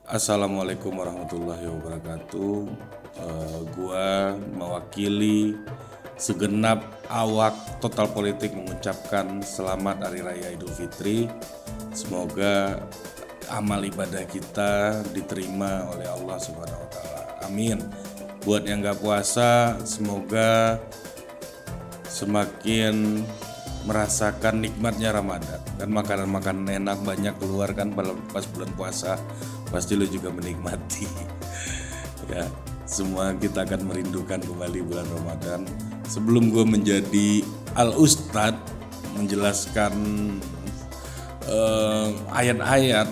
Assalamualaikum warahmatullahi wabarakatuh. Gua mewakili segenap awak Total Politik mengucapkan selamat Hari Raya Idul Fitri. Semoga amal ibadah kita diterima oleh Allah Subhanahu wa taala. Amin. Buat yang gak puasa, semoga semakin merasakan nikmatnya Ramadan. Kan makanan-makanan enak banyak keluar kan pas bulan puasa, pasti lo juga menikmati. Ya, semua kita akan merindukan kembali bulan Ramadan. Sebelum gue menjadi al-ustad menjelaskan ayat-ayat,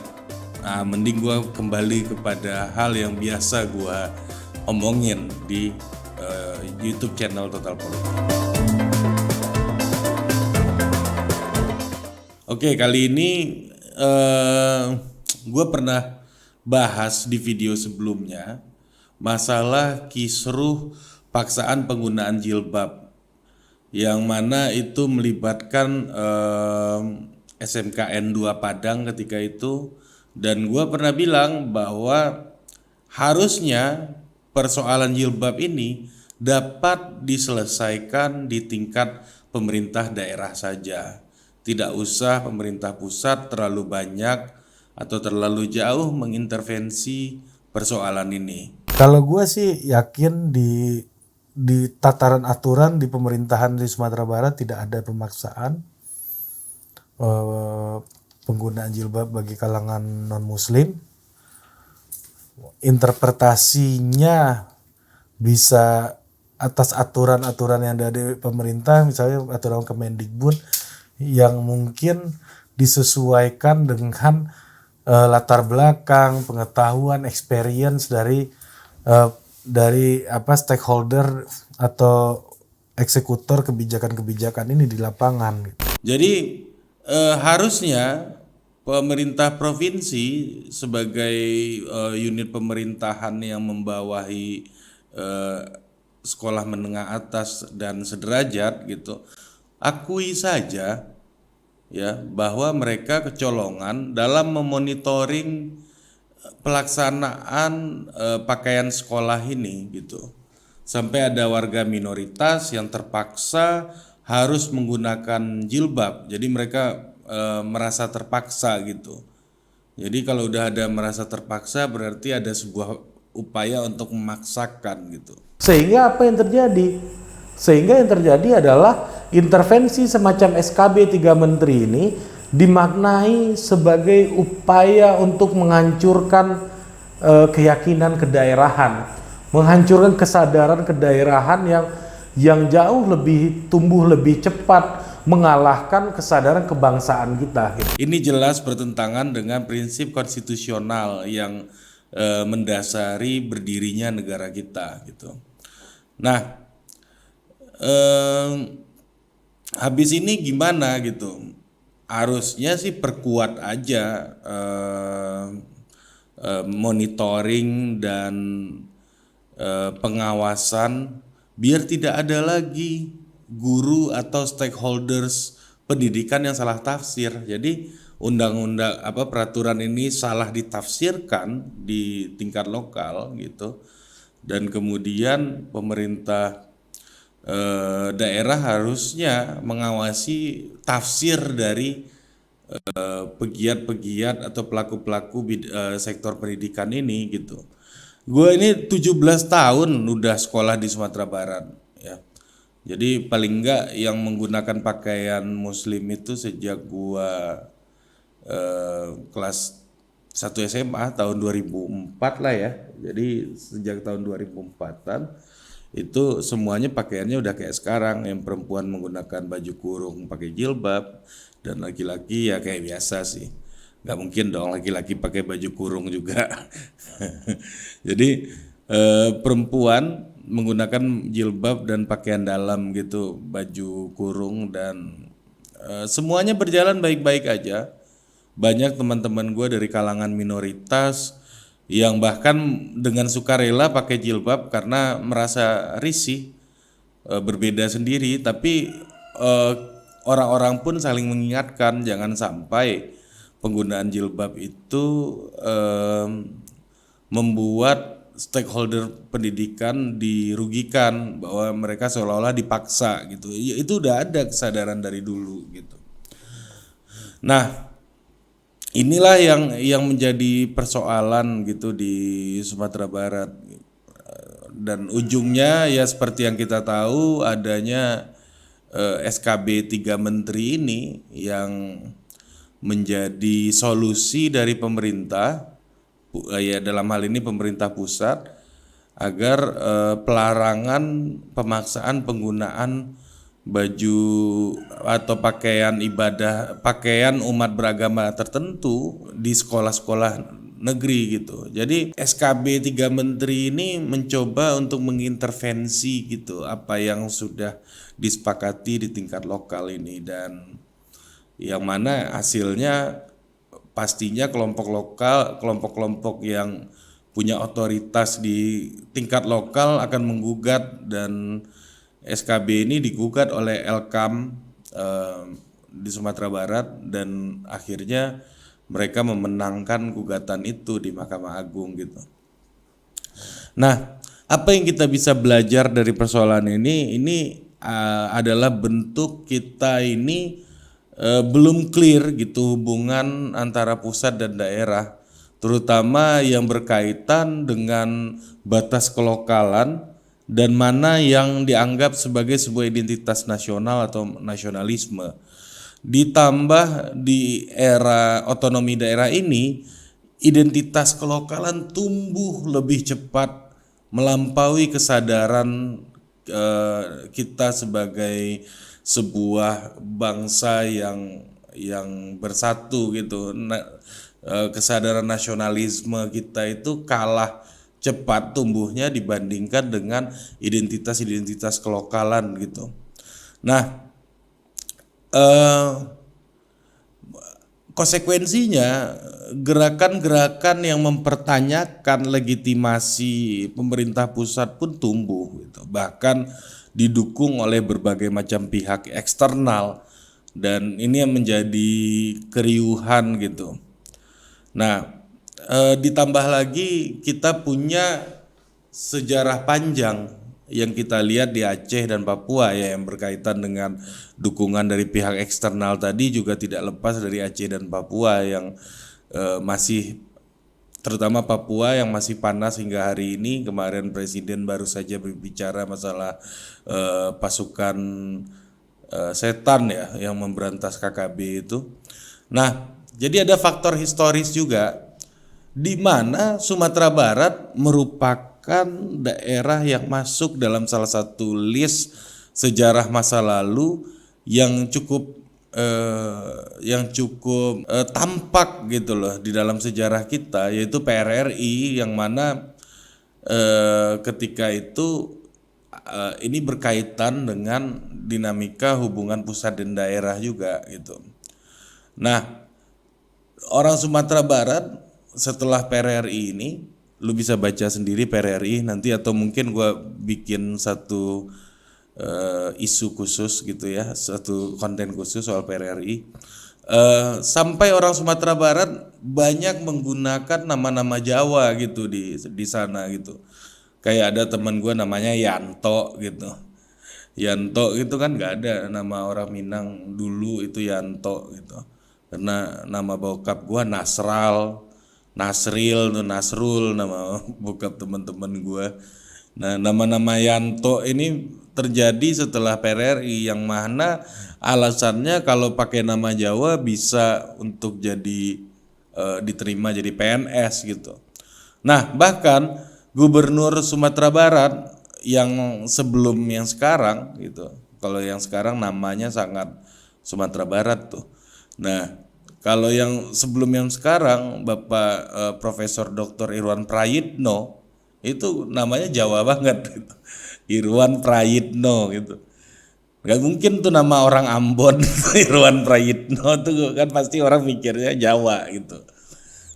mending gue kembali kepada hal yang biasa gue omongin di YouTube channel Total Politik. Oke, kali ini gue pernah bahas di video sebelumnya masalah kisruh paksaan penggunaan jilbab, yang mana itu melibatkan SMKN 2 Padang ketika itu, dan gue pernah bilang bahwa harusnya persoalan jilbab ini dapat diselesaikan di tingkat pemerintah daerah saja. Tidak usah pemerintah pusat terlalu banyak atau terlalu jauh mengintervensi persoalan ini. Kalau gue sih yakin di tataran aturan di pemerintahan di Sumatera Barat tidak ada pemaksaan penggunaan jilbab bagi kalangan non-Muslim. Interpretasinya bisa atas aturan-aturan yang ada di pemerintah, misalnya aturan Kemendikbud yang mungkin disesuaikan dengan latar belakang, pengetahuan, experience dari stakeholder atau eksekutor kebijakan-kebijakan ini di lapangan. Jadi harusnya pemerintah provinsi sebagai unit pemerintahan yang membawahi sekolah menengah atas dan sederajat gitu, akui saja ya bahwa mereka kecolongan dalam memonitoring pelaksanaan pakaian sekolah ini gitu. Sampai ada warga minoritas yang terpaksa harus menggunakan jilbab. Jadi mereka merasa terpaksa gitu. Jadi kalau udah ada merasa terpaksa berarti ada sebuah upaya untuk memaksakan gitu. Sehingga yang terjadi adalah intervensi semacam SKB 3 Menteri ini dimaknai sebagai upaya untuk menghancurkan keyakinan kedaerahan, menghancurkan kesadaran kedaerahan yang jauh lebih tumbuh lebih cepat mengalahkan kesadaran kebangsaan kita. Ini jelas bertentangan dengan prinsip konstitusional yang mendasari berdirinya negara kita gitu. Nah, habis ini gimana gitu? Harusnya sih perkuat aja monitoring dan pengawasan biar tidak ada lagi guru atau stakeholders pendidikan yang salah tafsir. Jadi undang-undang peraturan ini salah ditafsirkan di tingkat lokal gitu. Dan kemudian pemerintah daerah harusnya mengawasi tafsir dari pegiat-pegiat atau pelaku-pelaku sektor pendidikan ini gitu. Gue ini 17 tahun udah sekolah di Sumatera Barat ya. Jadi paling enggak yang menggunakan pakaian muslim itu sejak gua kelas 1 SMA tahun 2004 lah ya. Jadi sejak tahun 2004-an itu semuanya pakaiannya udah kayak sekarang. Yang perempuan menggunakan baju kurung pakai jilbab, dan laki-laki ya kayak biasa sih. Nggak mungkin dong laki-laki pakai baju kurung juga. Jadi perempuan menggunakan jilbab dan pakaian dalam gitu, baju kurung, dan semuanya berjalan baik-baik aja. Banyak teman-teman gue dari kalangan minoritas yang bahkan dengan sukarela pakai jilbab karena merasa risih, berbeda sendiri. Tapi orang-orang pun saling mengingatkan jangan sampai penggunaan jilbab itu membuat stakeholder pendidikan dirugikan, bahwa mereka seolah-olah dipaksa gitu. Itu udah ada kesadaran dari dulu gitu. Nah, inilah yang menjadi persoalan gitu di Sumatera Barat. Dan ujungnya ya seperti yang kita tahu, adanya SKB 3 menteri ini yang menjadi solusi dari pemerintah, ya dalam hal ini pemerintah pusat, agar pelarangan pemaksaan penggunaan baju atau pakaian ibadah, pakaian umat beragama tertentu di sekolah-sekolah negeri gitu. Jadi SKB 3 menteri ini mencoba untuk mengintervensi gitu apa yang sudah disepakati di tingkat lokal ini, dan yang mana hasilnya pastinya kelompok-kelompok yang punya otoritas di tingkat lokal akan menggugat, dan SKB ini digugat oleh Elkam di Sumatera Barat, dan akhirnya mereka memenangkan gugatan itu di Mahkamah Agung gitu. Nah, apa yang kita bisa belajar dari persoalan ini? Ini adalah bentuk kita ini belum clear gitu hubungan antara pusat dan daerah, terutama yang berkaitan dengan batas kelokalan dan mana yang dianggap sebagai sebuah identitas nasional atau nasionalisme. Ditambah di era otonomi daerah ini, identitas kelokalan tumbuh lebih cepat melampaui kesadaran kita sebagai sebuah bangsa yang bersatu gitu. Kesadaran nasionalisme kita itu kalah cepat tumbuhnya dibandingkan dengan identitas-identitas kelokalan gitu. Nah, konsekuensinya gerakan-gerakan yang mempertanyakan legitimasi pemerintah pusat pun tumbuh gitu. Bahkan didukung oleh berbagai macam pihak eksternal, dan ini yang menjadi keriuhan gitu. Nah, ditambah lagi kita punya sejarah panjang yang kita lihat di Aceh dan Papua ya, yang berkaitan dengan dukungan dari pihak eksternal tadi juga tidak lepas dari Aceh dan Papua yang masih, terutama Papua yang masih panas hingga hari ini. Kemarin Presiden baru saja berbicara masalah pasukan setan ya yang memberantas KKB itu. Nah, jadi ada faktor historis juga di mana Sumatera Barat merupakan daerah yang masuk dalam salah satu list sejarah masa lalu yang cukup tampak gitu loh di dalam sejarah kita, yaitu PRRI, yang mana ketika itu ini berkaitan dengan dinamika hubungan pusat dan daerah juga gitu. Nah, orang Sumatera Barat setelah PRRI ini, lu bisa baca sendiri PRRI nanti, atau mungkin gua bikin satu isu khusus gitu ya, satu konten khusus soal PRRI. Sampai orang Sumatera Barat banyak menggunakan nama-nama Jawa gitu di sana gitu. Kayak ada teman gua namanya Yanto gitu. Yanto itu kan nggak ada nama orang Minang dulu itu Yanto gitu. Karena nama bokap gua Nasril tuh, Nasrul nama bokap teman-teman gue. Nah, nama-nama Yanto ini terjadi setelah PRRI, yang mana alasannya kalau pakai nama Jawa bisa untuk jadi diterima jadi PNS gitu. Nah, bahkan Gubernur Sumatera Barat yang sebelum yang sekarang gitu, kalau yang sekarang namanya sangat Sumatera Barat tuh. Nah, kalau yang sebelum yang sekarang Bapak Profesor Dr. Irwan Prayitno itu namanya Jawa banget gitu. Irwan Prayitno gitu. Gak mungkin tuh nama orang Ambon Irwan Prayitno tuh kan, pasti orang mikirnya Jawa gitu.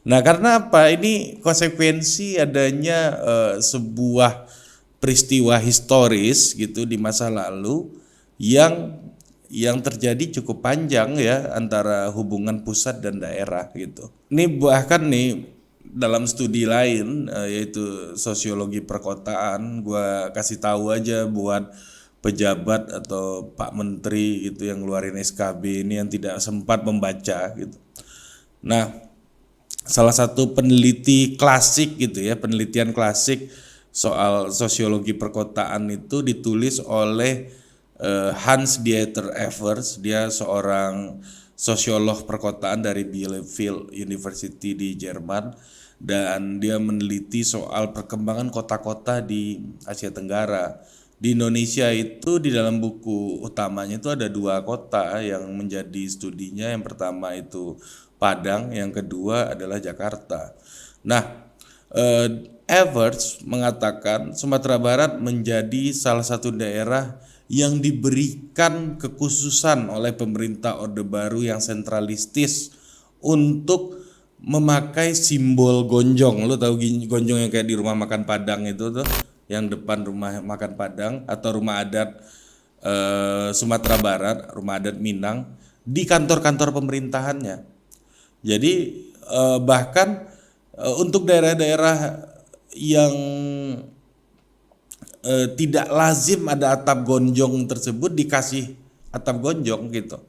Nah, karena apa? Ini konsekuensi adanya sebuah peristiwa historis gitu di masa lalu yang terjadi cukup panjang ya antara hubungan pusat dan daerah gitu. Ini bahkan nih dalam studi lain yaitu sosiologi perkotaan, gua kasih tahu aja buat pejabat atau Pak Menteri gitu yang ngeluarin SKB ini yang tidak sempat membaca gitu. Nah, salah satu peneliti klasik gitu ya, penelitian klasik soal sosiologi perkotaan itu ditulis oleh Hans Dieter Evers. Dia seorang sosiolog perkotaan dari Bielefeld University di Jerman, dan dia meneliti soal perkembangan kota-kota di Asia Tenggara. Di Indonesia itu di dalam buku utamanya itu ada 2 kota yang menjadi studinya. Yang pertama itu Padang, yang kedua adalah Jakarta. Nah, Evers mengatakan Sumatera Barat menjadi salah satu daerah yang diberikan kekhususan oleh pemerintah Orde Baru yang sentralistis untuk memakai simbol gonjong. Lo tahu gonjong yang kayak di rumah makan Padang itu tuh, yang depan rumah makan Padang atau rumah adat Sumatera Barat, rumah adat Minang, di kantor-kantor pemerintahannya. Jadi bahkan untuk daerah-daerah yang tidak lazim ada atap gonjong tersebut dikasih atap gonjong gitu.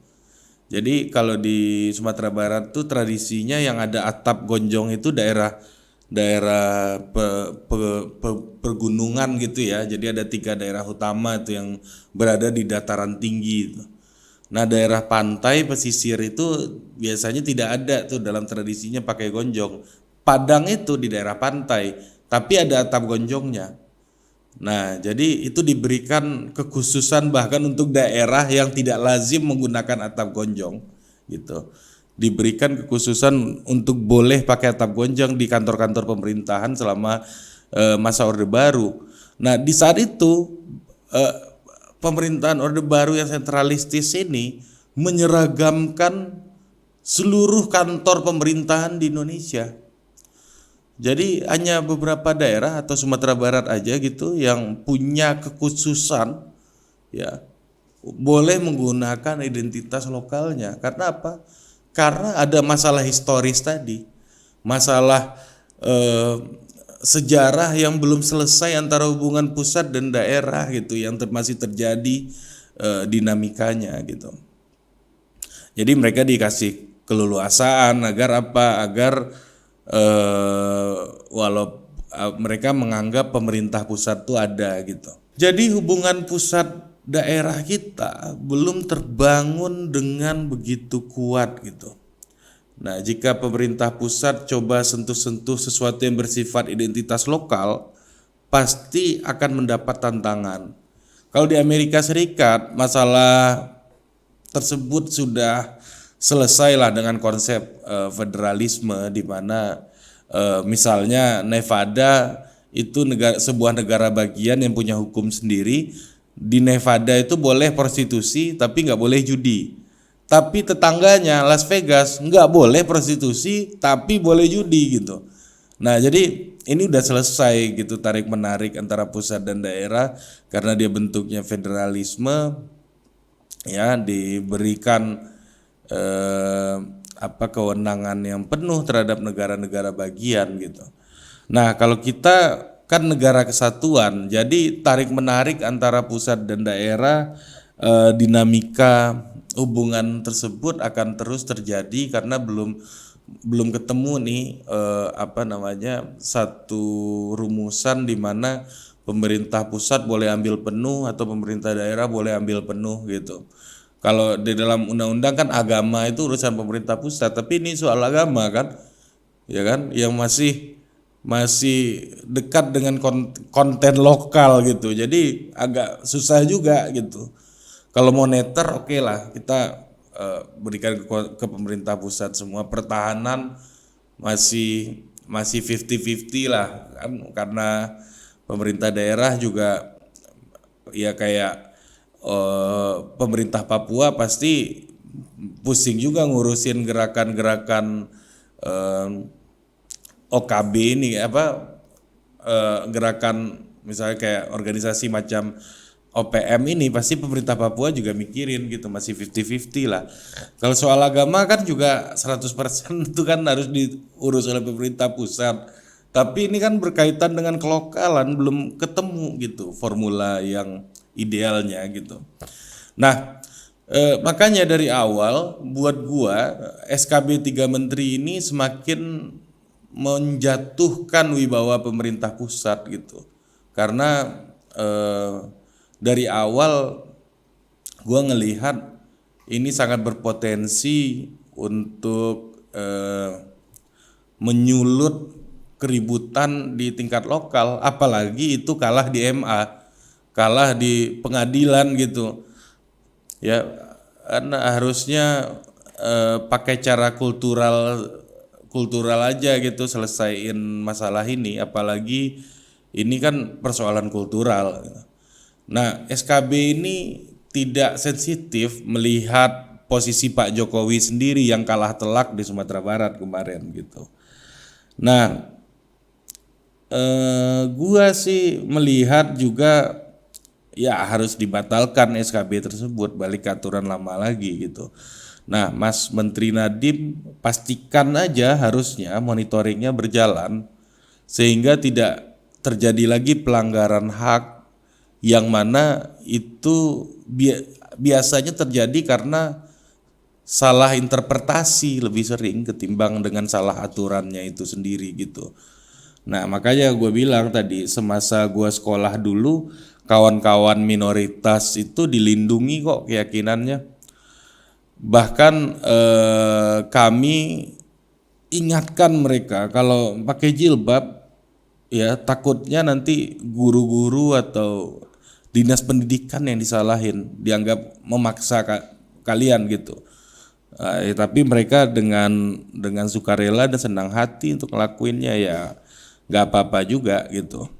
Jadi kalau di Sumatera Barat tuh tradisinya yang ada atap gonjong itu daerah pergunungan gitu ya. Jadi ada 3 daerah utama itu yang berada di dataran tinggi itu. Nah, daerah pantai pesisir itu biasanya tidak ada tuh dalam tradisinya pakai gonjong. Padang itu di daerah pantai, tapi ada atap gonjongnya. Nah, jadi itu diberikan kekhususan bahkan untuk daerah yang tidak lazim menggunakan atap gonjong gitu. Diberikan kekhususan untuk boleh pakai atap gonjong di kantor-kantor pemerintahan selama masa Orde Baru. Nah, di saat itu pemerintahan Orde Baru yang sentralistis ini menyeragamkan seluruh kantor pemerintahan di Indonesia. Jadi hanya beberapa daerah atau Sumatera Barat aja gitu yang punya kekhususan ya boleh menggunakan identitas lokalnya. Karena apa? Karena ada masalah historis tadi, masalah sejarah yang belum selesai antara hubungan pusat dan daerah gitu, yang masih terjadi dinamikanya gitu. Jadi mereka dikasih keleluasaan agar apa? Agar walau mereka menganggap pemerintah pusat itu ada gitu. Jadi hubungan pusat daerah kita belum terbangun dengan begitu kuat gitu. Nah, jika pemerintah pusat coba sentuh-sentuh sesuatu yang bersifat identitas lokal, pasti akan mendapat tantangan. Kalau di Amerika Serikat, masalah tersebut sudah selesailah dengan konsep federalisme, di mana misalnya Nevada itu sebuah negara bagian yang punya hukum sendiri. Di Nevada itu boleh prostitusi tapi nggak boleh judi. Tapi tetangganya Las Vegas nggak boleh prostitusi tapi boleh judi gitu. Nah, jadi ini udah selesai gitu tarik menarik antara pusat dan daerah karena dia bentuknya federalisme ya, diberikan kewenangan yang penuh terhadap negara-negara bagian gitu. Nah, kalau kita kan negara kesatuan, jadi tarik menarik antara pusat dan daerah, dinamika hubungan tersebut akan terus terjadi karena belum ketemu nih satu rumusan di mana pemerintah pusat boleh ambil penuh atau pemerintah daerah boleh ambil penuh gitu. Kalau di dalam undang-undang kan agama itu urusan pemerintah pusat, tapi ini soal agama kan, ya kan, yang masih dekat dengan konten lokal gitu. Jadi agak susah juga gitu. Kalau moneter oke lah, kita berikan ke pemerintah pusat semua. Pertahanan masih 50-50 lah kan, karena pemerintah daerah juga ya kayak pemerintah Papua pasti pusing juga ngurusin gerakan-gerakan OKB ini gerakan misalnya kayak organisasi macam OPM ini pasti pemerintah Papua juga mikirin gitu, masih 50-50 lah. Kalau soal agama kan juga 100% itu kan harus diurus oleh pemerintah pusat. Tapi ini kan berkaitan dengan kelokalan, belum ketemu gitu formula yang idealnya gitu. Nah, makanya dari awal buat gua SKB 3 menteri ini semakin menjatuhkan wibawa pemerintah pusat gitu. Karena dari awal gua ngelihat ini sangat berpotensi untuk menyulut keributan di tingkat lokal, apalagi itu kalah di MA, kalah di pengadilan gitu. Ya, karena harusnya pakai cara kultural aja gitu selesaiin masalah ini, apalagi ini kan persoalan kultural. Nah, SKB ini tidak sensitif melihat posisi Pak Jokowi sendiri yang kalah telak di Sumatera Barat kemarin gitu. Nah, gua sih melihat juga ya harus dibatalkan SKB tersebut, balik ke aturan lama lagi gitu. Nah, Mas Menteri Nadiem pastikan aja harusnya monitoringnya berjalan sehingga tidak terjadi lagi pelanggaran hak yang mana itu biasanya terjadi karena salah interpretasi lebih sering ketimbang dengan salah aturannya itu sendiri gitu. Nah, makanya gue bilang tadi, semasa gue sekolah dulu, kawan-kawan minoritas itu dilindungi kok keyakinannya. Bahkan kami ingatkan mereka kalau pakai jilbab, ya takutnya nanti guru-guru atau dinas pendidikan yang disalahin, dianggap memaksa kalian gitu. Tapi mereka dengan sukarela dan senang hati untuk ngelakuinnya, ya nggak apa-apa juga gitu.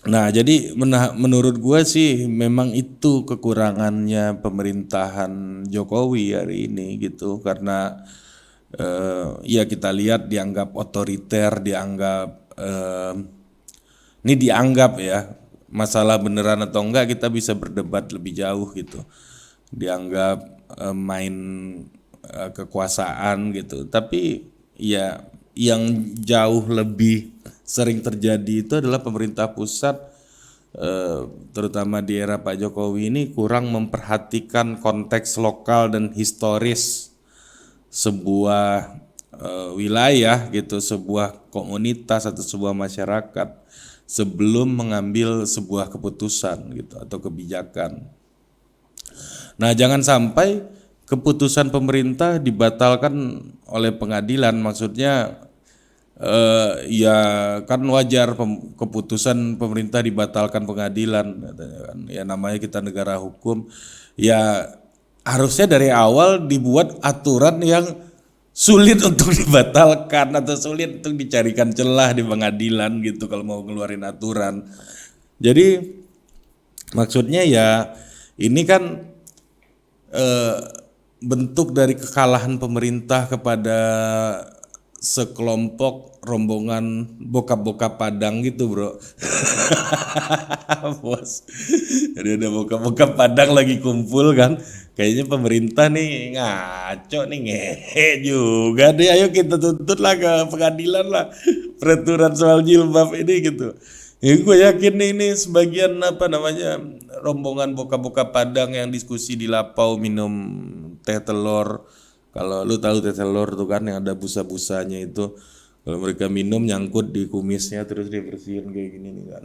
Nah, jadi menurut gue sih memang itu kekurangannya pemerintahan Jokowi hari ini gitu, karena ya kita lihat dianggap otoriter, ini dianggap ya, masalah beneran atau enggak kita bisa berdebat lebih jauh gitu. Dianggap main kekuasaan gitu, tapi ya yang jauh lebih sering terjadi itu adalah pemerintah pusat, terutama di era Pak Jokowi ini kurang memperhatikan konteks lokal dan historis sebuah wilayah gitu, sebuah komunitas atau sebuah masyarakat sebelum mengambil sebuah keputusan gitu atau kebijakan. Nah, jangan sampai keputusan pemerintah dibatalkan oleh pengadilan, maksudnya ya kan wajar keputusan pemerintah dibatalkan pengadilan, ya namanya kita negara hukum, ya harusnya dari awal dibuat aturan yang sulit untuk dibatalkan atau sulit untuk dicarikan celah di pengadilan gitu kalau mau ngeluarin aturan. Jadi maksudnya ya ini kan bentuk dari kekalahan pemerintah kepada sekelompok rombongan bokap-bokap Padang gitu bro. Bos, jadi ada bokap-bokap Padang lagi kumpul kan, kayaknya pemerintah nih ngaco nih, ngehe juga deh, ayo kita tuntut lah ke pengadilan lah peraturan soal jilbab ini gitu. Ya, gue yakin nih ini sebagian rombongan bokap-bokap Padang yang diskusi di Lapau minum teh telur. Kalau lu tahu teh telur tuh kan yang ada busa-busanya itu, kalau mereka minum nyangkut di kumisnya terus dia bersihin kayak gini nih kan.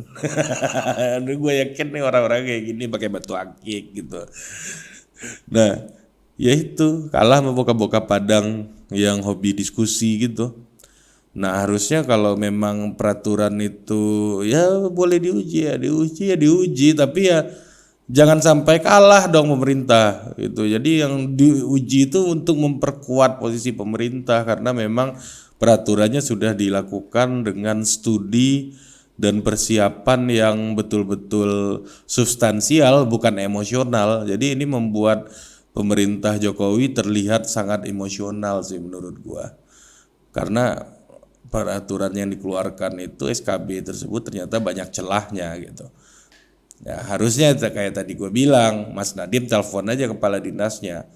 Aduh, gue yakin nih orang-orang kayak gini pakai batu akik gitu. Nah, ya itu kalah sama bokap-bokap Padang yang hobi diskusi gitu. Nah, harusnya kalau memang peraturan itu ya boleh diuji, tapi ya jangan sampai kalah dong pemerintah gitu. Jadi yang diuji itu untuk memperkuat posisi pemerintah, karena memang peraturannya sudah dilakukan dengan studi dan persiapan yang betul-betul substansial, bukan emosional. Jadi ini membuat pemerintah Jokowi terlihat sangat emosional sih menurut gua. Karena peraturan yang dikeluarkan itu SKB tersebut ternyata banyak celahnya gitu. Ya harusnya kayak tadi gue bilang, Mas Nadiem telepon aja kepala dinasnya,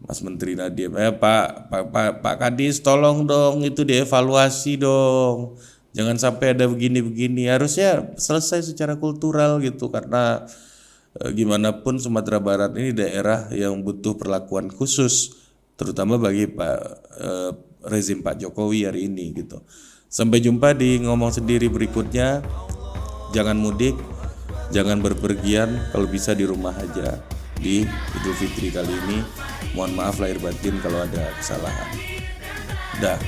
Mas Menteri Nadiem, Pak Kadis tolong dong itu dievaluasi dong. Jangan sampai ada begini-begini. Harusnya selesai secara kultural gitu karena gimana pun Sumatera Barat ini daerah yang butuh perlakuan khusus terutama bagi rezim Pak Jokowi hari ini gitu. Sampai jumpa di ngomong sendiri berikutnya. Jangan mudik, jangan berpergian, kalau bisa di rumah aja di Idul Fitri kali ini. Mohon maaf lahir batin kalau ada kesalahan. Dah.